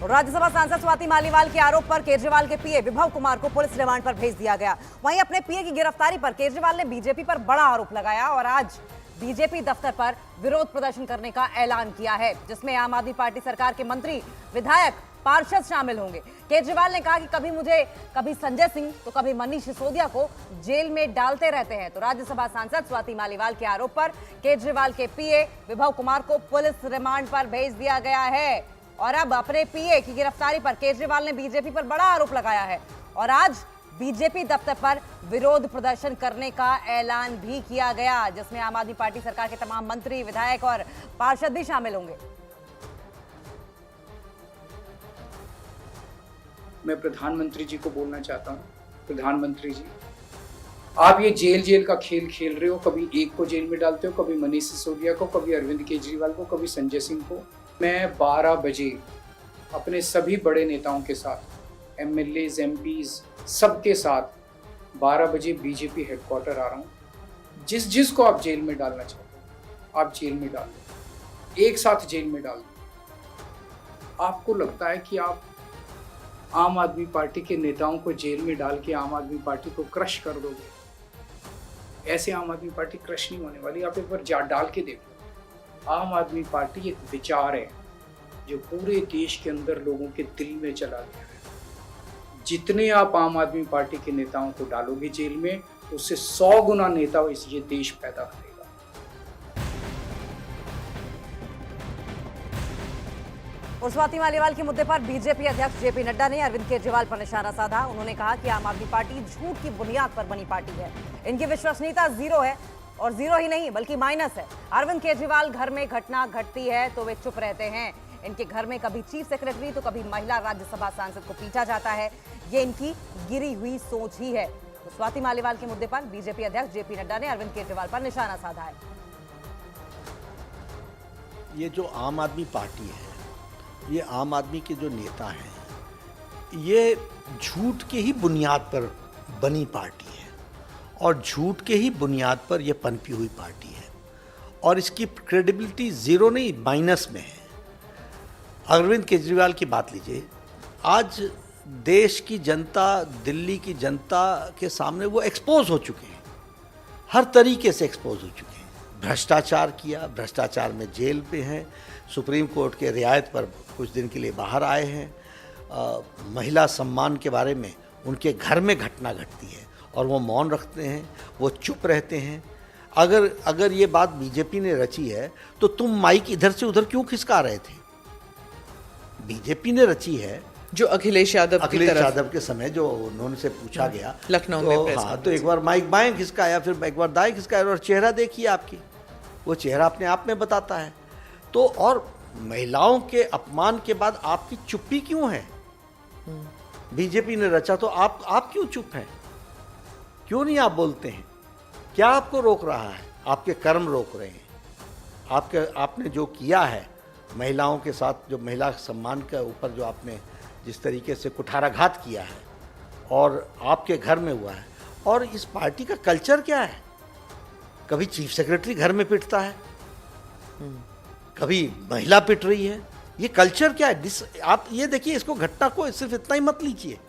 राज्यसभा सांसद स्वाति मालीवाल के आरोप पर केजरीवाल के पीए विभव कुमार को पुलिस रिमांड पर भेज दिया गया। वहीं अपने पीए की गिरफ्तारी पर केजरीवाल ने बीजेपी पर बड़ा आरोप लगाया और आज बीजेपी दफ्तर पर विरोध प्रदर्शन करने का ऐलान किया है, जिसमें आम आदमी पार्टी सरकार के मंत्री, विधायक, पार्षद शामिल होंगे। केजरीवाल ने कहा कि कभी संजय सिंह तो कभी मनीष सिसोदिया को जेल में डालते रहते हैं। तो राज्यसभा सांसद स्वाति मालीवाल के आरोप पर केजरीवाल के पीए विभव कुमार को पुलिस रिमांड पर भेज दिया गया है और अब अपने पीए की गिरफ्तारी पर केजरीवाल ने बीजेपी पर बड़ा आरोप लगाया है और आज बीजेपी दफ्तर पर विरोध प्रदर्शन करने का ऐलान भी किया गया, जिसमें आम आदमी पार्टी सरकार के तमाम मंत्री, विधायक और पार्षद भी शामिल होंगे। मैं प्रधानमंत्री जी को बोलना चाहता हूँ, प्रधानमंत्री जी, आप ये जेल का खेल खेल रहे हो। कभी एक को जेल में डालते हो, कभी मनीष सिसोदिया को, कभी अरविंद केजरीवाल को, कभी संजय सिंह को। मैं 12 बजे अपने सभी बड़े नेताओं के साथ, एमएलएज, एमपीज, सबके साथ 12 बजे बीजेपी हेडक्वार्टर आ रहा हूँ। जिसको आप जेल में डालना चाहते हो, आप जेल में डाल दो, एक साथ जेल में डाल दो। आपको लगता है कि आप आम आदमी पार्टी के नेताओं को जेल में डाल के आम आदमी पार्टी को क्रश कर दोगे? ऐसे आम आदमी पार्टी क्रश नहीं होने वाली। आप एक बार डाल के देखो। आम आदमी पार्टी एक विचार है जो पूरे देश के अंदर लोगों के दिल में चला गया है। जितने आप आम आदमी पार्टी के नेताओं को डालोगे जेल में, उससे 100 गुना नेता ये देश पैदा करेगा। और स्वाति मालीवाल के मुद्दे पर बीजेपी अध्यक्ष जेपी नड्डा ने अरविंद केजरीवाल पर निशाना साधा। उन्होंने कहा कि आम आदमी पार्टी झूठ की बुनियाद पर बनी पार्टी है, इनकी विश्वसनीयता जीरो है और जीरो ही नहीं बल्कि माइनस है। अरविंद केजरीवाल घर में घटना घटती है तो वे चुप रहते हैं। इनके घर में कभी चीफ सेक्रेटरी तो कभी महिला राज्यसभा सांसद को पीटा जाता है। ये इनकी गिरी हुई सोच ही है। तो स्वाति मालीवाल के मुद्दे पर बीजेपी अध्यक्ष जेपी नड्डा ने अरविंद केजरीवाल पर निशाना साधा है। ये जो आम आदमी पार्टी है, ये आम आदमी के जो नेता हैं, ये झूठ के ही बुनियाद पर बनी पार्टी है और झूठ के ही बुनियाद पर यह पनपी हुई पार्टी है और इसकी क्रेडिबिलिटी जीरो नहीं माइनस में है। अरविंद केजरीवाल की बात लीजिए, आज देश की जनता, दिल्ली की जनता के सामने वो एक्सपोज हो चुके हैं, हर तरीके से एक्सपोज हो चुके हैं। भ्रष्टाचार किया, भ्रष्टाचार में जेल पे हैं, सुप्रीम कोर्ट के रियायत पर कुछ दिन के लिए बाहर आए हैं। महिला सम्मान के बारे में उनके घर में घटना घटती है और वो मौन रखते हैं, वो चुप रहते हैं। अगर ये बात बीजेपी ने रची है तो तुम माइक इधर से उधर क्यों खिसका रहे थे? बीजेपी ने रची है। जो अखिलेश यादव के समय जो उन्होंने से पूछा गया लखनऊ में, हाँ, तो एक बार माइक बाएं खिसकाया, फिर एक बार दाएं खिसकाया और चेहरा देखिए आपकी, वो चेहरा अपने आप में बताता है। तो और महिलाओं के अपमान के बाद आपकी चुप्पी क्यों है? बीजेपी ने रचा तो आप क्यों चुप हैं? क्यों नहीं आप बोलते हैं? क्या आपको रोक रहा है? आपके कर्म रोक रहे हैं। आपने जो किया है महिलाओं के साथ, जो महिला सम्मान के ऊपर जो आपने जिस तरीके से कुठाराघात किया है और आपके घर में हुआ है। और इस पार्टी का कल्चर क्या है? कभी चीफ सेक्रेटरी घर में पिटता है, कभी महिला पिट रही है। ये कल्चर क्या है? आप ये देखिए, इसको घटना को सिर्फ इतना ही मत लीजिए।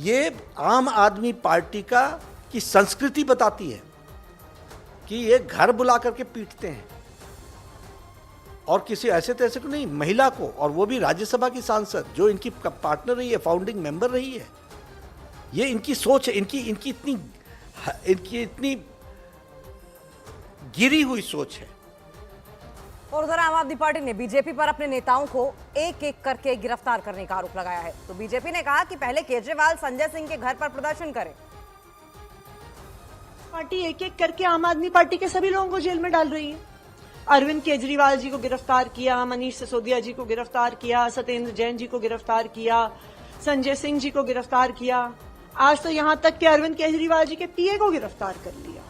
ये आम आदमी पार्टी की संस्कृति बताती है कि ये घर बुला करके पीटते हैं और किसी ऐसे तैसे को नहीं, महिला को, और वो भी राज्यसभा की सांसद जो इनकी पार्टनर रही है, फाउंडिंग मेंबर रही है। ये इनकी सोच है, इनकी इतनी गिरी हुई सोच है। और उधर आम आदमी पार्टी ने बीजेपी पर अपने नेताओं को एक एक करके गिरफ्तार करने का आरोप लगाया है। तो बीजेपी ने कहा कि पहले केजरीवाल संजय सिंह के घर पर प्रदर्शन करे। पार्टी एक एक करके आम आदमी पार्टी के सभी लोगों को जेल में डाल रही है। अरविंद केजरीवाल जी को गिरफ्तार किया, मनीष सिसोदिया जी को गिरफ्तार किया, सत्येंद्र जैन जी को गिरफ्तार किया, संजय सिंह जी को गिरफ्तार किया, आज तो यहां तक कि अरविंद केजरीवाल जी के पीए को गिरफ्तार कर लिया।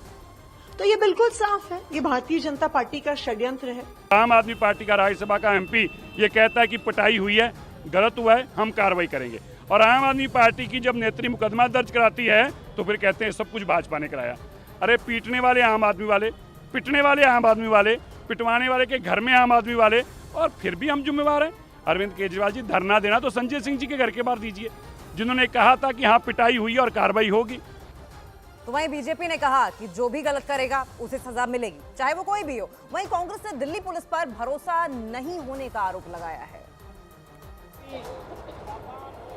तो ये बिल्कुल साफ है, ये भारतीय जनता पार्टी का षड्यंत्र है। आम आदमी पार्टी का राज्यसभा का एमपी ये कहता है कि पिटाई हुई है, गलत हुआ है, हम कार्रवाई करेंगे। और आम आदमी पार्टी की जब नेत्री मुकदमा दर्ज कराती है तो फिर कहते हैं सब कुछ भाजपा ने कराया। अरे पीटने वाले आम आदमी वाले, पिटने वाले आम आदमी वाले, पिटवाने वाले के घर में आम आदमी वाले, और फिर भी हम जिम्मेवार हैं। अरविंद केजरीवाल जी, धरना देना तो संजय सिंह जी के घर के बाहर दीजिए, जिन्होंने कहा था कि हाँ पिटाई हुई और कार्रवाई होगी। तो वहीं बीजेपी ने कहा कि जो भी गलत करेगा उसे सजा मिलेगी, चाहे वो कोई भी हो। वहीं कांग्रेस ने दिल्ली पुलिस पर भरोसा नहीं होने का आरोप लगाया है।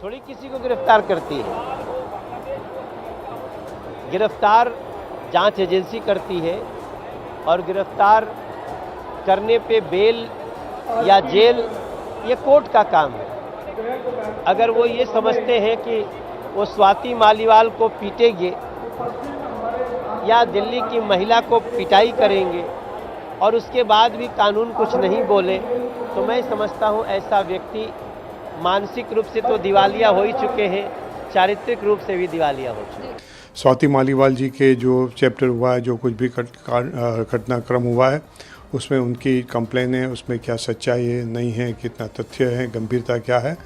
थोड़ी किसी को गिरफ्तार करती है, गिरफ्तार जांच एजेंसी करती है और गिरफ्तार करने पे बेल या जेल ये कोर्ट का काम है। अगर वो ये समझते हैं कि वो स्वाति मालीवाल को पीटेंगे या दिल्ली की महिला को पिटाई करेंगे और उसके बाद भी कानून कुछ नहीं बोले, तो मैं समझता हूँ ऐसा व्यक्ति मानसिक रूप से तो दिवालिया हो ही चुके हैं, चारित्रिक रूप से भी दिवालिया हो चुके हैं। स्वाति मालीवाल जी के जो चैप्टर हुआ है, जो कुछ भी घटनाक्रम हुआ है, उसमें उनकी कंप्लेन है, उसमें क्या सच्चाई है नहीं है, कितना तथ्य है, गंभीरता क्या है,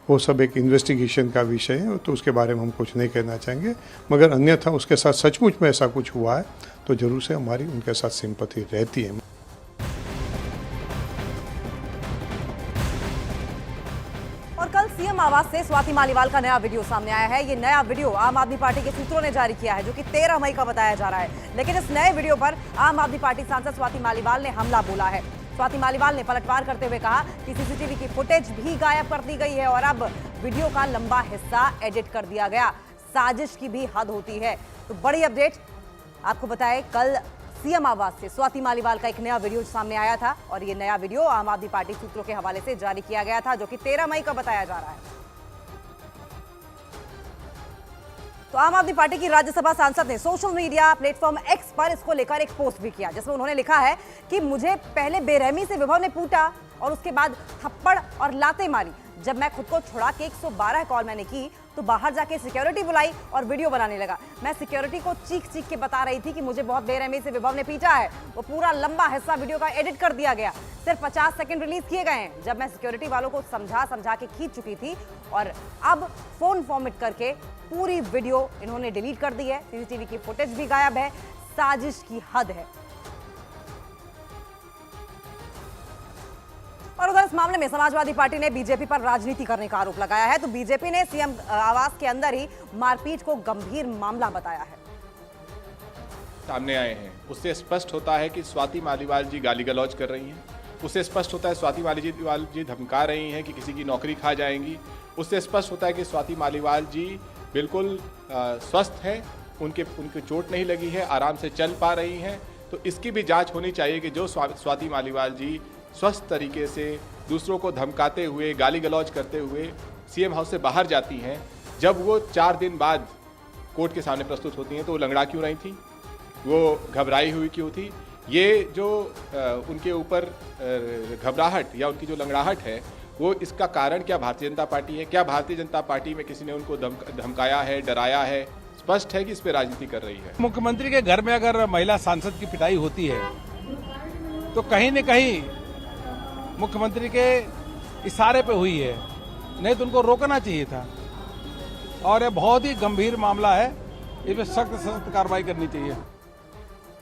वो सब एक इन्वेस्टिगेशन का विषय है, तो उसके बारे में हम कुछ नहीं कहना चाहेंगे। मगर अन्यथा उसके साथ सचमुच में ऐसा कुछ हुआ है तो जरूर से हमारी उनके साथ सिंपैथी रहती है। और कल सीएम आवास से स्वाति मालीवाल का नया वीडियो सामने आया है। ये नया वीडियो आम आदमी पार्टी के सूत्रों ने जारी किया है, जो कि 13 मई का बताया जा रहा है। लेकिन इस नए वीडियो पर आम आदमी पार्टी सांसद स्वाति मालीवाल ने हमला बोला है। स्वाति मालीवाल ने पलटवार करते हुए कहा कि सीसीटीवी की फुटेज भी गायब कर दी गई है और अब वीडियो का लंबा हिस्सा एडिट कर दिया गया। साजिश की भी हद होती है। तो बड़ी अपडेट आपको बताएं, कल सीएम आवास से स्वाति मालीवाल का एक नया वीडियो सामने आया था और ये नया वीडियो आम आदमी पार्टी सूत्रों के हवाले से जारी किया गया था, जो कि 13 मई का बताया जा रहा है। तो आम आदमी पार्टी की राज्यसभा सांसद ने सोशल मीडिया प्लेटफॉर्म एक्स पर इसको लेकर एक पोस्ट भी किया, जिसमें उन्होंने लिखा है कि मुझे पहले बेरहमी से विभव ने पूटा और उसके बाद थप्पड़ और लातें मारी। जब मैं खुद को छुड़ा के 112 कॉल मैंने की तो बाहर जाके सिक्योरिटी बुलाई और वीडियो बनाने लगा। मैं सिक्योरिटी को चीख चीख के बता रही थी कि मुझे बहुत बेरहमी से विभव ने पीटा है। वो पूरा लंबा हिस्सा वीडियो का एडिट कर दिया गया, सिर्फ 50 सेकंड रिलीज किए गए हैं। जब मैं सिक्योरिटी वालों को समझा के खींच चुकी थी और अब फोन फॉर्मेट करके पूरी वीडियो इन्होंने डिलीट कर दी है। सीसीटीवी की फुटेज भी गायब है। साजिश की हद है। और उधर इस मामले में समाजवादी पार्टी ने बीजेपी पर राजनीति करने का आरोप लगाया है। तो बीजेपी ने सीएम आवास के अंदर ही मारपीट को गंभीर मामला बताया है। सामने आए हैं, उससे स्पष्ट होता है कि स्वाति मालीवाल जी गाली गलौज कर रही हैं। उससे स्पष्ट होता है स्वाति मालीवाल जी धमका रही हैं कि किसी की नौकरी खा जाएंगी। उससे स्पष्ट होता है कि स्वाति मालीवाल जी बिल्कुल स्वस्थ हैं, उनके चोट नहीं लगी है, आराम से चल पा रही हैं। तो इसकी भी जांच होनी चाहिए कि जो स्वाति मालीवाल जी स्वस्थ तरीके से दूसरों को धमकाते हुए, गाली गलौज करते हुए सीएम हाउस से बाहर जाती हैं, जब वो 4 दिन बाद कोर्ट के सामने प्रस्तुत होती हैं तो वो लंगड़ा क्यों रही थी, वो घबराई हुई क्यों थी। ये जो उनके ऊपर घबराहट या उनकी जो लंगड़ाहट है, वो इसका कारण क्या भारतीय जनता पार्टी है? क्या भारतीय जनता पार्टी में किसी ने उनको धमकाया है, डराया है? स्पष्ट है कि इस पर राजनीति कर रही है। मुख्यमंत्री के घर में अगर महिला सांसद की पिटाई होती है तो कहीं न कहीं मुख्यमंत्री के इशारे पे हुई है, नहीं तो उनको रोकना चाहिए था। और ये बहुत ही गंभीर मामला है, इस पर सख्त कार्रवाई करनी चाहिए।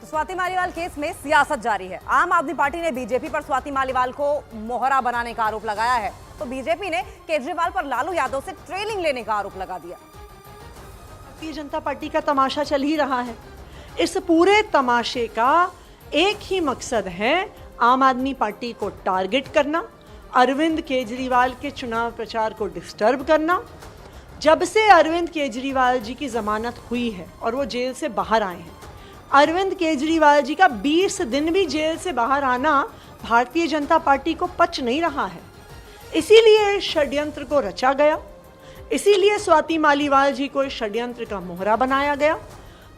तो स्वाति मालीवाल केस में सियासत जारी है। आम आदमी पार्टी ने बीजेपी पर स्वाति मालीवाल को मोहरा बनाने का आरोप लगाया है, तो बीजेपी ने केजरीवाल पर लालू यादव से ट्रेनिंग लेने का आरोप लगा दिया। भारतीय जनता पार्टी का तमाशा चल ही रहा है। इस पूरे तमाशे का एक ही मकसद है, आम आदमी पार्टी को टारगेट करना, अरविंद केजरीवाल के चुनाव प्रचार को डिस्टर्ब करना। जब से अरविंद केजरीवाल जी की जमानत हुई है और वो जेल से बाहर आए हैं, अरविंद केजरीवाल जी का 20 दिन भी जेल से बाहर आना भारतीय जनता पार्टी को पच नहीं रहा है। इसीलिए षड्यंत्र को रचा गया, इसीलिए स्वाति मालीवाल जी को इस षड्यंत्र का मोहरा बनाया गया।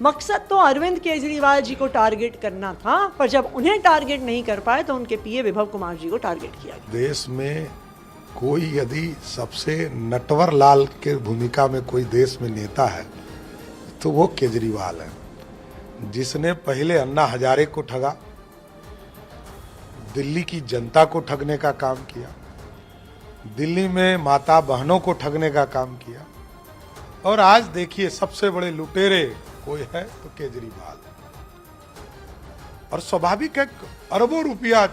मकसद तो अरविंद केजरीवाल जी को टारगेट करना था, पर जब उन्हें टारगेट नहीं कर पाए तो उनके पीए विभव कुमार जी को टारगेट किया गया। देश में कोई यदि सबसे नटवर लाल के भूमिका में कोई देश में नेता है तो वो केजरीवाल है, जिसने पहले अन्ना हजारे को ठगा, दिल्ली की जनता को ठगने का काम किया, दिल्ली में माता बहनों को ठगने का काम किया, और आज देखिए सबसे बड़े लुटेरे कोई है तो केजरीवाल। और स्वाभाविक है, अरबों रुपया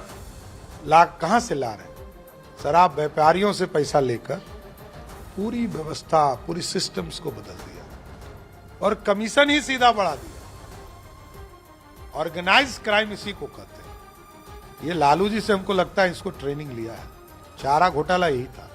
कहां से ला रहे हैं? शराब व्यापारियों से पैसा लेकर पूरी व्यवस्था, पूरी सिस्टम्स को बदल दिया और कमीशन ही सीधा बढ़ा दिया। ऑर्गेनाइज क्राइम इसी को कहते हैं। ये लालू जी से हमको लगता है इसको ट्रेनिंग लिया है। चारा घोटाला यही था।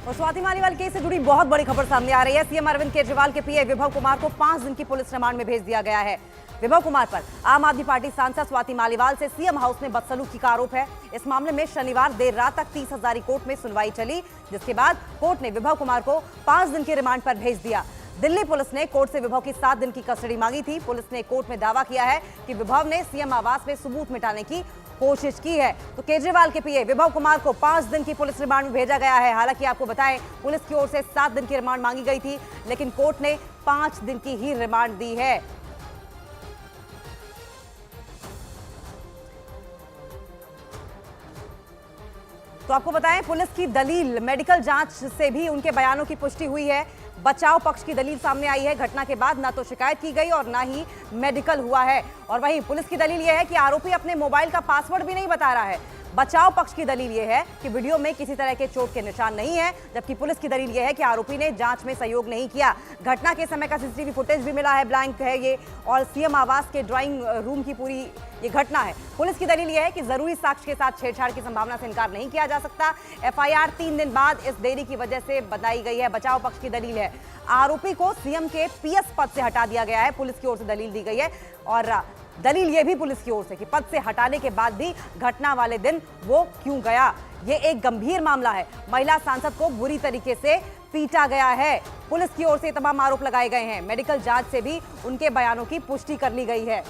और स्वाति मालीवाल केस से जुड़ी बहुत बड़ी खबर सामने आ रही है। सीएम अरविंद केजरीवाल के पीए विभव कुमार को 5 दिन की पुलिस रिमांड में भेज दिया गया है। विभव कुमार पर आम आदमी पार्टी सांसद स्वाति मालीवाल से सीएम हाउस में बदसलूकी का आरोप है। इस मामले में शनिवार देर रात तक 30 हजारी कोर्ट में सुनवाई चली, जिसके बाद कोर्ट ने विभव कुमार को 5 दिन के रिमांड पर भेज दिया। दिल्ली पुलिस ने कोर्ट से विभव की 7 दिन की कस्टडी मांगी थी। पुलिस ने कोर्ट में दावा किया है कि विभव ने सीएम आवास में सबूत मिटाने की कोशिश की है। तो केजरीवाल के पीए विभव कुमार को 5 दिन की पुलिस रिमांड में भेजा गया है। हालांकि आपको बताएं, पुलिस की ओर से 7 दिन की रिमांड मांगी गई थी, लेकिन कोर्ट ने 5 दिन की ही रिमांड दी है। तो आपको बताएं, पुलिस की दलील, मेडिकल जांच से भी उनके बयानों की पुष्टि हुई है। बचाव पक्ष की दलील सामने आई है। घटना के बाद ना तो शिकायत की गई और ना ही मेडिकल हुआ है। और वहीं पुलिस की दलील यह है कि आरोपी अपने मोबाइल का पासवर्ड भी नहीं बता रहा है। बचाव पक्ष की दलील यह है कि वीडियो में किसी तरह के चोट के निशान नहीं है, जबकि पुलिस की दलील यह है कि आरोपी ने जांच में सहयोग नहीं किया। घटना के समय का सीसीटीवी फुटेज भी मिला है, ब्लैंक है ये, और सीएम आवास के ड्राइंग रूम की पूरी ये घटना है। पुलिस की दलील यह है कि जरूरी साक्ष्य के साथ छेड़छाड़ की संभावना से इनकार नहीं किया जा सकता। एफआईआर 3 दिन बाद इस देरी की वजह से बताई गई है। बचाव पक्ष की दलील है आरोपी को सीएम के पीएस पद से हटा दिया गया है। पुलिस की ओर से दलील दी गई है और दलील यह भी पुलिस की ओर से कि पद से हटाने के बाद भी घटना वाले दिन वो क्यों गया। ये एक गंभीर मामला है। महिला सांसद को बुरी तरीके से पीटा गया है। पुलिस की ओर से तमाम आरोप लगाए गए हैं। मेडिकल जांच से भी उनके बयानों की पुष्टि कर ली गई है।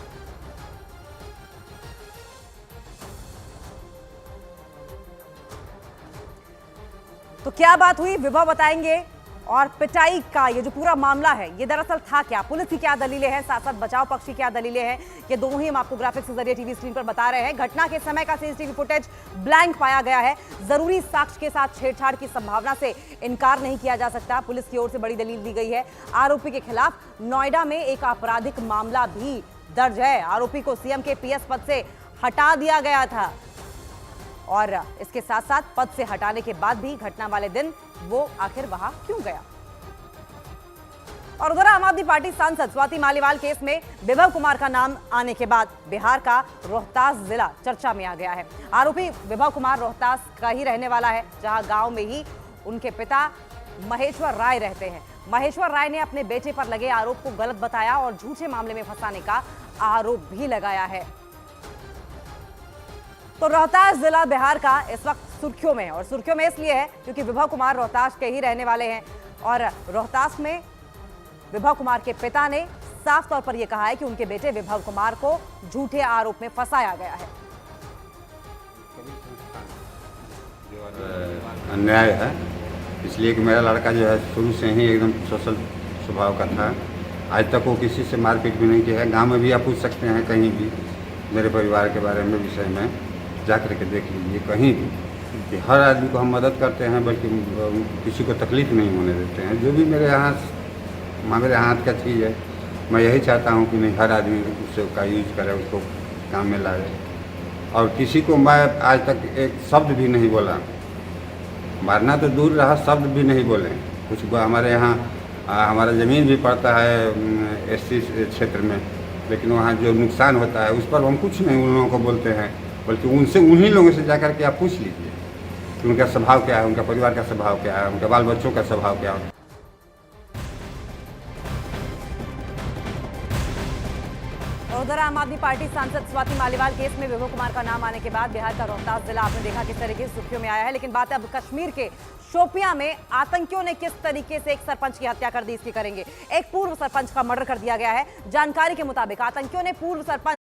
तो क्या बात हुई विभव बताएंगे। और पिटाई का ये जो पूरा मामला है, ये दरअसल था क्या, पुलिस की क्या दलीलें हैं, साथ साथ बचाव पक्ष की क्या दलीलें हैं, ये दोनों ही हम आपको ग्राफिक्स के जरिए टीवी स्क्रीन पर बता रहे हैं। घटना के समय का सीसीटीवी फुटेज ब्लैंक पाया गया है। जरूरी साक्ष्य के साथ छेड़छाड़ की संभावना से इनकार नहीं किया जा सकता। पुलिस की ओर से बड़ी दलील दी गई है। आरोपी के खिलाफ नोएडा में एक आपराधिक मामला भी दर्ज है। आरोपी को सीएम के पीएस पद से हटा दिया गया था और इसके साथ साथ पद से हटाने के बाद भी घटना वाले दिन वो आखिर वहां क्यों गया। और उधर आम आदमी पार्टी सांसद स्वाति मालीवाल केस में विभव कुमार का नाम आने के बाद बिहार का रोहतास जिला चर्चा में आ गया है। आरोपी विभव कुमार रोहतास का ही रहने वाला है, जहां गांव में ही उनके पिता महेश्वर राय रहते हैं। महेश्वर राय ने अपने बेटे पर लगे आरोप को गलत बताया और झूठे मामले में फंसाने का आरोप भी लगाया है। तो रोहतास जिला बिहार का इस वक्त सुर्खियों में है, और सुर्खियों में इसलिए है क्योंकि विभव कुमार रोहतास के ही रहने वाले हैं। और रोहतास में विभव कुमार के पिता ने साफ तौर पर यह कहा है कि उनके बेटे विभव कुमार को झूठे आरोप में फंसाया गया है। अन्याय है, इसलिए कि मेरा लड़का जो है शुरू से ही एकदम सोशल स्वभाव का था। आज तक वो किसी से मारपीट भी नहीं किया है। गांव में भी आप पूछ सकते हैं, कहीं भी मेरे परिवार के बारे में विषय में जा कर के देख लीजिए, कहीं भी कि हर आदमी को हम मदद करते हैं, बल्कि किसी को तकलीफ नहीं होने देते हैं। जो भी मेरे हाथ का चीज़ है, मैं यही चाहता हूँ कि नहीं, हर आदमी उसका यूज करे, उसको काम में लाए। और किसी को मैं आज तक एक शब्द भी नहीं बोला, मारना तो दूर रहा, शब्द भी नहीं बोले। कुछ हमारे यहाँ हमारा ज़मीन भी पड़ता है एससी क्षेत्र में, लेकिन वहाँ जो नुकसान होता है उस पर हम कुछ नहीं उन लोगों को बोलते हैं, बल्कि उनसे उन्हीं लोगों से जाकर के आप पूछ लीजिए कि उनका स्वभाव क्या है, उनका परिवार का स्वभाव क्या है, उनके बाल बच्चों का स्वभाव क्या है। उधर आम आदमी पार्टी सांसद स्वाति मालीवाल केस में विभव कुमार का नाम आने के बाद बिहार का रोहतास जिला आपने देखा किस तरीके से सुर्खियों में आया है। लेकिन बात अब कश्मीर के शोपियां में आतंकियों ने किस तरीके से एक सरपंच की हत्या कर दी, इसकी करेंगे। एक पूर्व सरपंच का मर्डर कर दिया गया है। जानकारी के मुताबिक आतंकियों ने पूर्व सरपंच